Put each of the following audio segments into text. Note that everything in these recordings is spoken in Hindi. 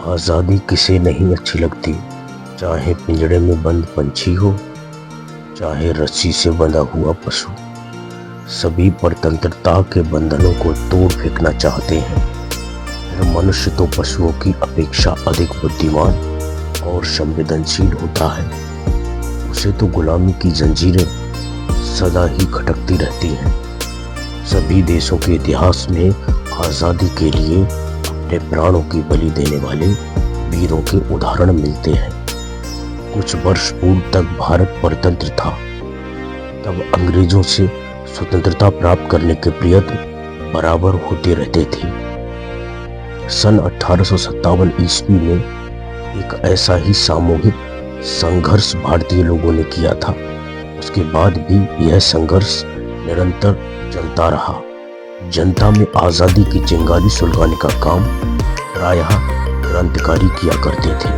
आज़ादी किसे नहीं अच्छी लगती, चाहे पिंजड़े में बंद पंछी हो, चाहे रस्सी से बंधा हुआ पशु। सभी स्वतंत्रता के बंधनों को तोड़ फेंकना चाहते हैं। फिर मनुष्य तो पशुओं की अपेक्षा अधिक बुद्धिमान और संवेदनशील होता है। उसे तो गुलामी की जंजीरें सदा ही खटकती रहती हैं। सभी देशों के इतिहास में आज़ादी के लिए अपने प्राणों की बलि देने वाले वीरों के उदाहरण मिलते हैं। कुछ वर्ष पूर्व तक भारत स्वतंत्र था, तब अंग्रेजों से स्वतंत्रता प्राप्त करने के प्रयत्न बराबर होते रहते थे। सन 1857 ईस्वी में एक ऐसा ही सामूहिक संघर्ष भारतीय लोगों ने किया था। उसके बाद भी यह संघर्ष निरंतर चलता रहा। जनता में आज़ादी की चिंगारी सुलगाने का काम प्रायः क्रांतिकारी किया करते थे।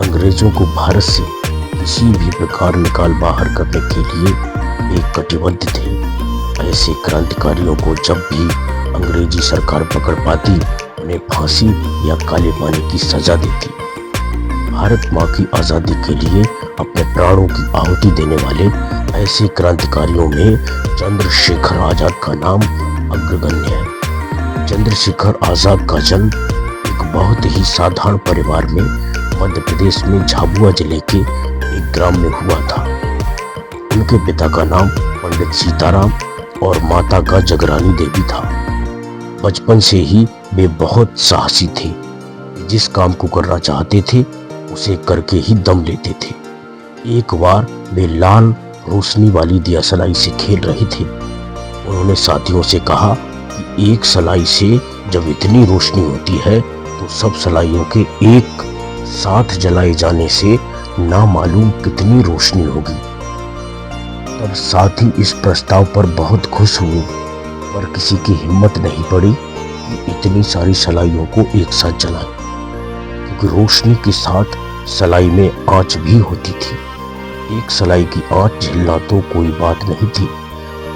अंग्रेजों को भारत से किसी भी प्रकार निकाल बाहर करने के लिए वे कटिबद्ध थे। ऐसे क्रांतिकारियों को जब भी अंग्रेजी सरकार पकड़ पाती, उन्हें फांसी या काले पानी की सजा देती। भारत माँ की आज़ादी के लिए अपने प्राणों की आहुति देने वाले ऐसे क्रांतिकारियों में चंद्रशेखर आजाद का नाम अग्रगण्य है। चंद्रशेखर आजाद का जन्म एक बहुत ही साधारण परिवार में मध्य प्रदेश में झाबुआ जिले के एक ग्राम में हुआ था। उनके पिता का नाम पंडित सीताराम और माता का जगरानी देवी था। बचपन से ही वे बहुत साहसी थे। जिस काम को करना चाहते थे उसे करके ही दम लेते थे। एक बार वे लाल रोशनी वाली दियासलाई से खेल रहे थे। उन्होंने साथियों से कहा कि एक सलाई से जब इतनी रोशनी होती है तो सब सलाइयों के एक साथ जलाए जाने से ना मालूम कितनी रोशनी होगी। तब साथी इस प्रस्ताव पर बहुत खुश हुए, पर किसी की हिम्मत नहीं पड़ी कि इतनी सारी सलाइयों को एक साथ जलाएं, क्योंकि रोशनी के साथ सलाई में आंच भी होती थी। एक सलाई की आंच झेलना तो कोई बात नहीं थी,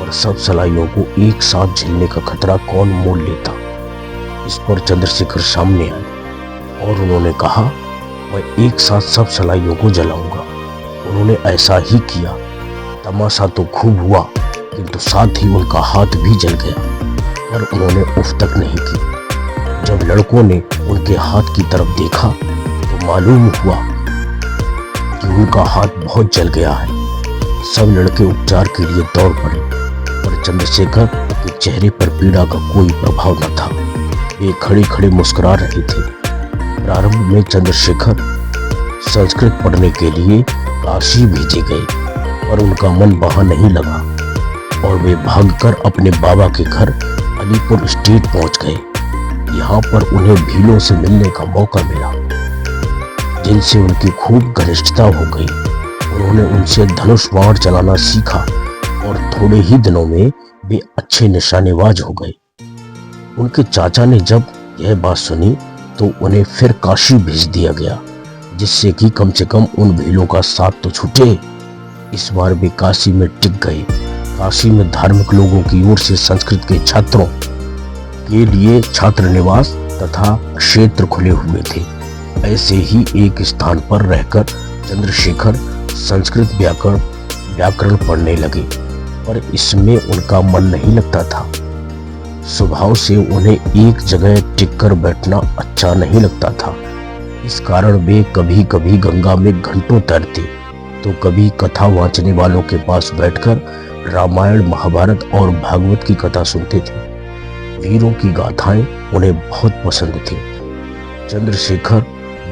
और सब सलाइयों को एक साथ झेलने का खतरा कौन मोल लेता। इस पर चंद्रशेखर सामने आए और उन्होंने कहा, मैं एक साथ सब सलाइयों को जलाऊंगा। उन्होंने ऐसा ही किया। तमाशा तो खूब हुआ, किंतु साथ ही उनका हाथ भी जल गया, पर उन्होंने उफ तक नहीं की। जब लड़कों ने उनके हाथ की तरफ देखा तो मालूम हुआ कि उनका हाथ बहुत जल गया है। सब लड़के उपचार के लिए दौड़ पड़े, पर चंद्रशेखर के चेहरे पर पीड़ा का कोई प्रभाव न था। वे खड़े खड़े मुस्कुरा रहे थे। प्रारंभ में चंद्रशेखर संस्कृत पढ़ने के लिए काशी भेजे गए, पर उनका मन वहां नहीं लगा और वे भागकर अपने बाबा के घर अलीपुर स्टेट पहुंच गए। यहाँ पर उन्हें भीलों से मिलने का मौका मिला, जिनसे उनकी खूब घनिष्ठता हो गई। उन्होंने उनसे धनुष बाण चलाना सीखा और थोड़े ही दिनों में वे अच्छे निशानेबाज हो गए। उनके चाचा ने जब यह बात सुनी तो उन्हें फिर काशी भेज दिया गया, जिससे कि कम से कम उन भीलों का साथ तो छूटे। इस बार वे काशी में टिक गए। काशी में धार्मिक लोगों की ओर से संस्कृत के छात्रों के लिए छात्र निवास तथा क्षेत्र खुले हुए थे। ऐसे ही एक स्थान पर रहकर चंद्रशेखर संस्कृत व्याकरण पढ़ने लगे, पर इसमें उनका मन नहीं लगता था। स्वभाव से उन्हें एक जगह टिककर बैठना अच्छा नहीं लगता था। इस कारण वे कभी कभी गंगा में घंटों तैरते, तो कभी कथा वाचने वालों के पास बैठकर रामायण, महाभारत और भागवत की कथा सुनते थे। वीरों की गाथाएं उन्हें बहुत पसंद थी। चंद्रशेखर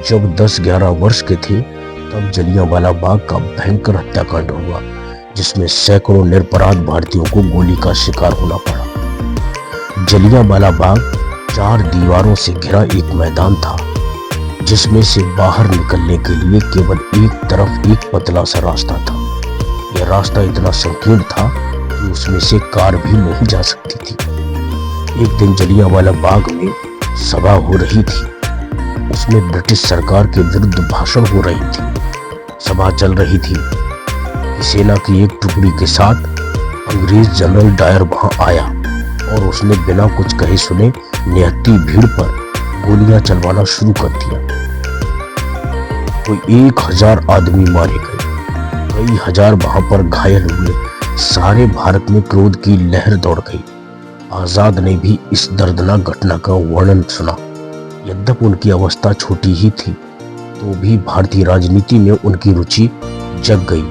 जब 10-11 वर्ष के थे, तब जलियांवाला बाग का भयंकर हत्याकांड हुआ, जिसमें सैकड़ों निरपराध भारतीयों को गोली का शिकार होना पड़ा। जलियांवाला बाग 4 दीवारों से घिरा एक मैदान था, जिसमें से बाहर निकलने के लिए केवल एक तरफ एक पतला सा रास्ता था। यह रास्ता इतना संकीर्ण था कि उसमें से कार भी नहीं जा सकती थी। एक दिन जलियांवाला बाग में सभा हो रही थी। उसमें ब्रिटिश सरकार के विरुद्ध भाषण हो रही थी। सभा चल रही थी कि सेना की एक टुकड़ी के साथ अंग्रेज जनरल डायर वहां आया और उसने बिना कुछ कहे सुने निहत्ती भीड़ पर गोलियां चलवाना शुरू कर दिया। कोई 1000 आदमी मारे गए, कई हजार वहां पर घायल हुए। सारे भारत में क्रोध की लहर दौड़ गई। आजाद ने भी इस दर्दनाक घटना का वर्णन सुना। यद्यपि उनकी अवस्था छोटी ही थी, तो भी भारतीय राजनीति में उनकी रुचि जग गई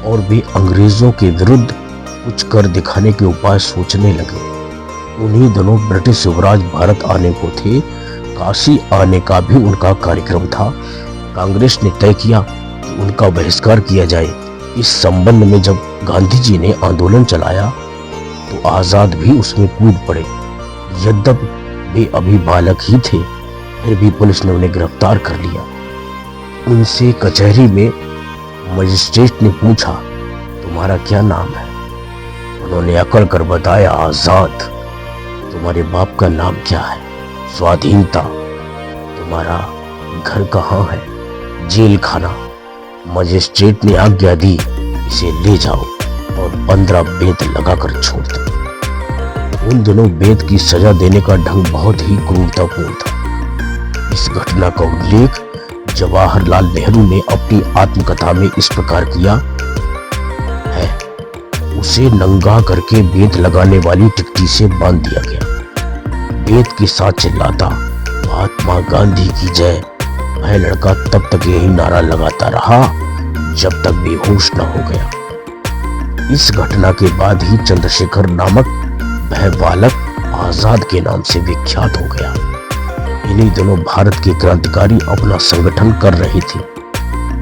और वे अंग्रेजों के विरुद्ध कुछ कर दिखाने के उपाय सोचने लगे। उन्हीं दिनों ब्रिटिश युवराज भारत आने को थे, काशी आने का भी उनका कार्यक्रम था। कांग्रेस ने तय किया कि उनका बहिष्कार किया जाए। इस संबंध में जब गांधी जी ने आंदोलन चलाया तो आजाद भी उसमें कूद पड़े। यद्यपि वे अभी बालक ही थे, फिर भी पुलिस ने उन्हें गिरफ्तार कर लिया। उनसे कचहरी में मजिस्ट्रेट ने पूछा, तुम्हारा क्या नाम है? उन्होंने अकड़ कर बताया, आजाद। तुम्हारे बाप का नाम क्या है? स्वाधीनता। तुम्हारा घर कहाँ है? जेल खाना। मजिस्ट्रेट ने आज्ञा दी, इसे ले जाओ और 15 बेत लगाकर छोड़ दो। उन दिनों बेत की सजा देने का ढंग बहुत ही क्रूरतापूर्ण था। इस घटना का उल्लेख जवाहरलाल नेहरू ने अपनी आत्मकथा में इस प्रकार किया है, उसे नंगा करके बेत लगाने वाली टिकटी से बांध दिया गया। बेत के साथ चिल्लाता, महात्मा गांधी की जय। वह लड़का तब तक यही नारा लगाता रहा जब तक बेहोश न हो गया। इस घटना के बाद ही चंद्रशेखर नामक वह बालक आजाद के नाम से विख्यात हो गया। इन्हीं दिनों भारत के क्रांतिकारी अपना संगठन कर रहे थे।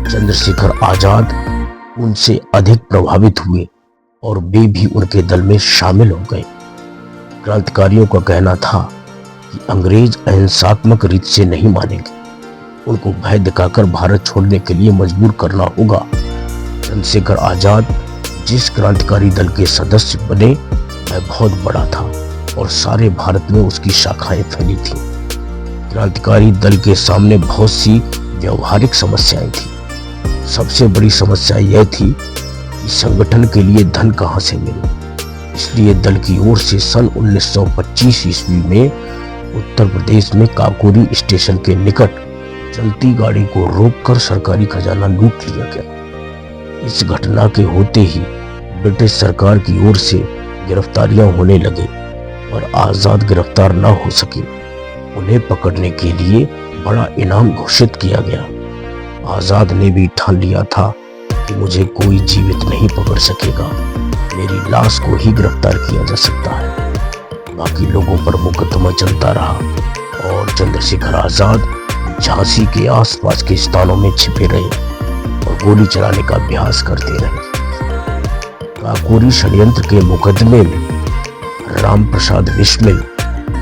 चंद्रशेखर आजाद उनसे अधिक प्रभावित हुए और वे भी उनके दल में शामिल हो गए। क्रांतिकारियों का कहना था कि अंग्रेज अहिंसात्मक रीत से नहीं मानेंगे, उनको भय दिखाकर भारत छोड़ने के लिए मजबूर करना होगा। चंद्रशेखर आजाद जिस क्रांतिकारी दल के सदस्य बने वह बहुत बड़ा था और सारे भारत में उसकी शाखाएं फैली थीं। क्रांतिकारी दल के सामने बहुत सी व्यवहारिक समस्याएं थी। सबसे बड़ी समस्या यह थी कि संगठन के लिए धन कहां से मिले। इसलिए दल की ओर से सन 1925 ईस्वी में उत्तर प्रदेश में काकोरी स्टेशन के निकट चलती गाड़ी को रोककर सरकारी खजाना लूट लिया गया। इस घटना के होते ही ब्रिटिश सरकार की ओर से गिरफ्तारियां होने लगे और आजाद गिरफ्तार न हो सके। उन्हें पकड़ने के लिए बड़ा इनाम घोषित किया गया। आजाद ने भी ठान लिया था कि मुझे कोई जीवित नहीं पकड़ सकेगा, मेरी लाश को ही गिरफ्तार किया जा सकता है। बाकी लोगों पर मुकदमा चलता रहा और चंद्रशेखर आजाद झांसी के आसपास के स्थानों में छिपे रहे और गोली चलाने का अभ्यास करते रहे। काकोरी षड्यंत्र के मुकदमे में राम प्रसाद बिस्मिल,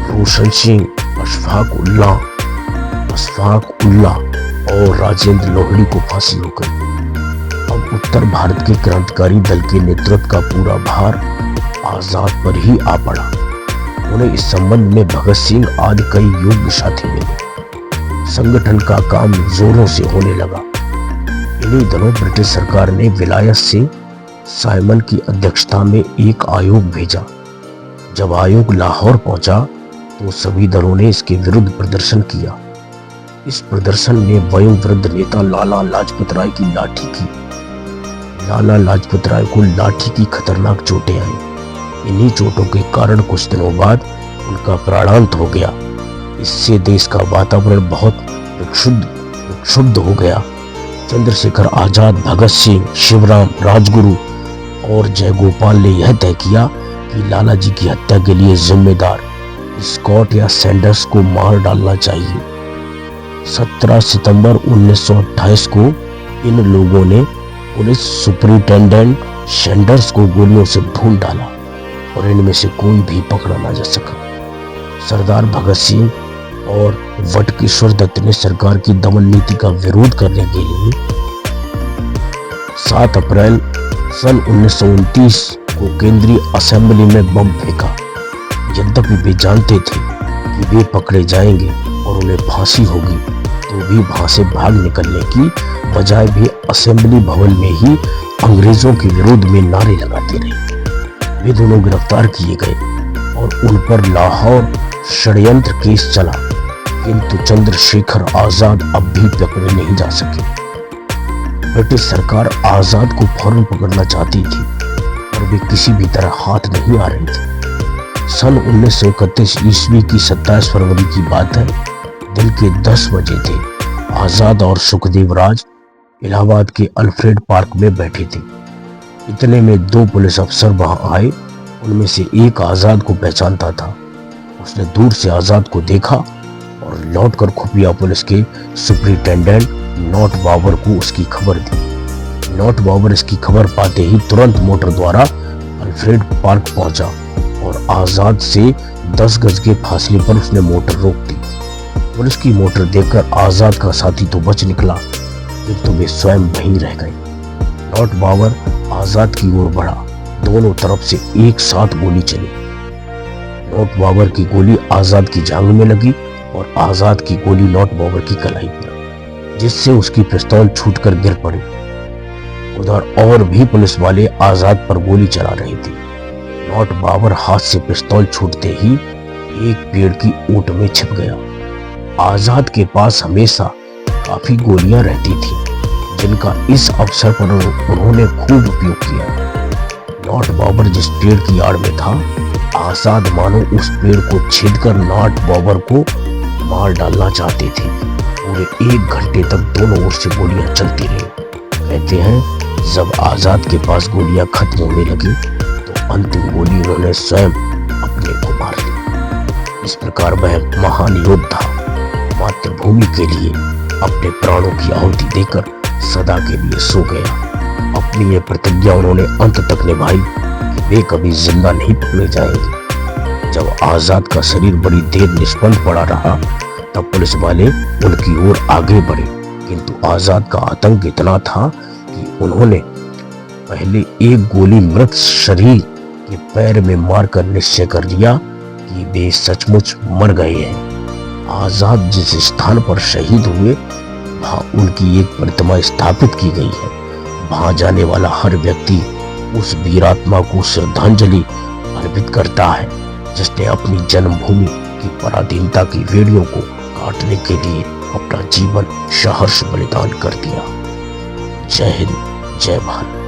रोशन सिंह, अशफाक उल्ला और राजेंद्र लोहड़ी को फांसी हो गई। अब उत्तर भारत के क्रांतिकारी दल के नेतृत्व का पूरा भार आजाद पर ही आ पड़ा। उन्हें इस संबंध में भगत सिंह आदि कई योग्य साथी मिले। संगठन का काम जोरों से होने लगा। इन्हीं दिनों ब्रिटिश सरकार ने विलायत से साइमन की अध्यक्षता में एक आयोग भेजा। जब आयोग लाहौर पहुंचा तो सभी दलों ने इसके विरुद्ध प्रदर्शन किया। इस प्रदर्शन में वयोवृद्ध नेता लाला लाजपत राय की लाठी की। लाला लाजपत राय को लाठी की खतरनाक चोटें आई। इन्हीं चोटों के कारण कुछ दिनों बाद उनका प्राणांत हो गया। इससे देश का वातावरण बहुत विक्षुब्ध हो गया। चंद्रशेखर आजाद, भगत सिंह, शिवराम, राजगुरु और जयगोपाल ने यह तय किया कि लाला जी की हत्या के लिए जिम्मेदार स्कॉट या सैंडर्स को मार डालना चाहिए। 17 सितंबर 1928 को इन लोगों ने पुलिस सुपरिटेंडेंट सैंडर्स को गोलियों से भून डाला और इनमें से कोई भी पकड़ा ना जा सका। सरदार भगत सिंह और वटकेश्वर दत्त ने सरकार की दमन नीति का विरोध करने के लिए 7 अप्रैल सन 1929 को केंद्रीय असेंबली में बम फेंका। यद्यपि वे जानते थे कि वे पकड़े जाएंगे और उन्हें फांसी होगी, तो भी वहां से भाग निकलने की बजाय वे असेंबली भवन में ही अंग्रेजों के विरोध में नारे लगाते रहे। वे दोनों गिरफ्तार किए गए और उन पर लाहौर षड्यंत्र केस चला। किंतु चंद्रशेखर आजाद अब भी पकड़े नहीं जा सके। ब्रिटिश सरकार आजाद को फौरन पकड़ना चाहती थी, पर वे किसी भी तरह हाथ नहीं आ रही थी। सन 1931 ईस्वी की 27 फरवरी की बात है। दिन के 10 बजे थे। आजाद और सुखदेव राज इलाहाबाद के अल्फ्रेड पार्क में बैठे थे। इतने में 2 पुलिस अफसर वहां आए। उनमें से एक आजाद को पहचानता था। उसने दूर से आजाद को देखा और लौटकर खुफिया पुलिस के सुपरिटेंडेंट नॉट बाबर को उसकी खबर दी। नॉट बाबर इसकी खबर पाते ही तुरंत मोटर द्वारा अल्फ्रेड पार्क पहुंचा और आजाद से 10 गज के फासले पर उसने मोटर रोक दी। पुलिस की मोटर देखकर आजाद का साथी तो बच निकला, किंतु वे स्वयं वहीं रह गए। नॉट बाबर आजाद की ओर बढ़ा। दोनों तरफ से एक साथ गोली चली। नॉट बाबर की गोली आजाद की जांघ में लगी और आजाद की गोली नॉट बाबर की कलाई पर, जिससे उसकी पिस्तौल छूटकर गिर पड़ी। उधर और भी पुलिस वाले आजाद पर गोली चला रहे थे। नॉट बाबर हाथ से पिस्तौल छूटते ही एक पेड़ की ऊंट में छिप गया। आजाद के पास हमेशा काफी गोलियां रहती थी, जिनका इस अवसर पर उन्होंने खूब उपयोग किया। नॉट बाबर जिस पेड़ की आड़ में था, आजाद मानो उस पेड़ को छेदकर नॉट बाबर को मार डालना चाहते थे। पूरे 1 घंटे तक दोनों ओर से गोलियां चलती रही। कहते हैं जब आजाद के पास गोलियां खत्म होने लगी तो अंतिम गोली उन्होंने स्वयं अपने को मार ली। इस प्रकार वह महान योद्धा मातृभूमि के लिए अपने प्राणों की आहुति देकर सदा के लिए सो गया। अपनी ये प्रतिज्ञा उन्होंने अंत तक निभाई कि वे कभी जिंदा नहीं पकड़े जाएंगे। जब आजाद का शरीर बड़ी देर निष्पन्न पड़ा रहा, तब पुलिस वाले उनकी ओर आगे बढ़े, किंतु आजाद का आतंक इतना था कि उन्होंने पहले एक गोली मृत शरीर के पैर में मारकर निश्चय कर लिया कि वे सचमुच मर गए हैं। आजाद जिस स्थान पर शहीद हुए, वहां उनकी एक प्रतिमा स्थापित की गई है। वहां जाने वाला हर व्यक्ति उस वीरात्मा को श्रद्धांजलि अर्पित करता है, जिसने अपनी जन्मभूमि की पराधीनता की वेड़ियों को काटने के लिए अपना जीवन सहर्ष बलिदान कर दिया। जय हिंद, जय भारत।